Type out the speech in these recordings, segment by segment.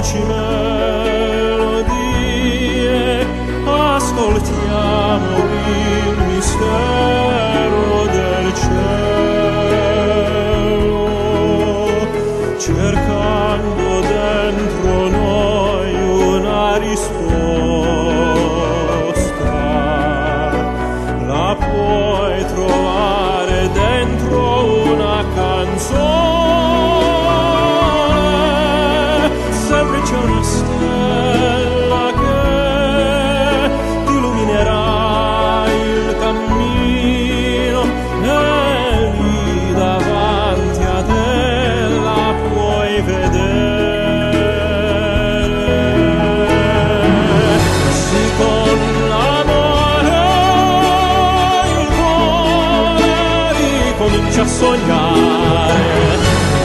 dolci melodie, ascoltiamo il mistero del cielo, cercando dentro noi una risposta. La puoi trovare dentro una canzone, semplice una stella che ti illuminerà il cammino, e lì davanti a te la puoi vedere. Sì, con l'amore il cuore ricomincia a sognare,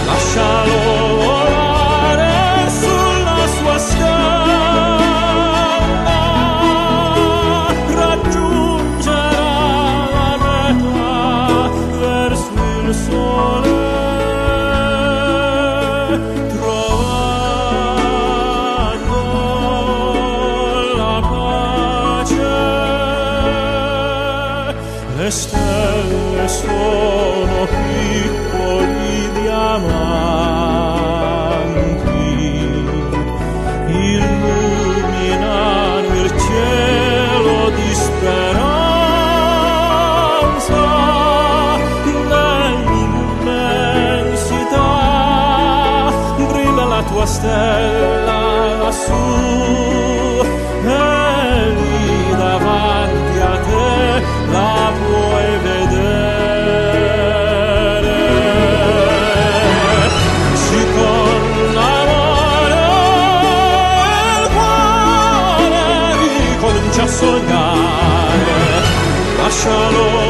lascialo volare sulla sua stella, raggiungerà la meta verso il sole, trovando la pace. Le stelle sono piccoli diamanti, illuminano il cielo di speranza. Nell'immensità brilla la tua stella lassù, e lì davanti a te la puoi vedere. Sì, con l'amore il cuore ricomincia a sognare, lascialo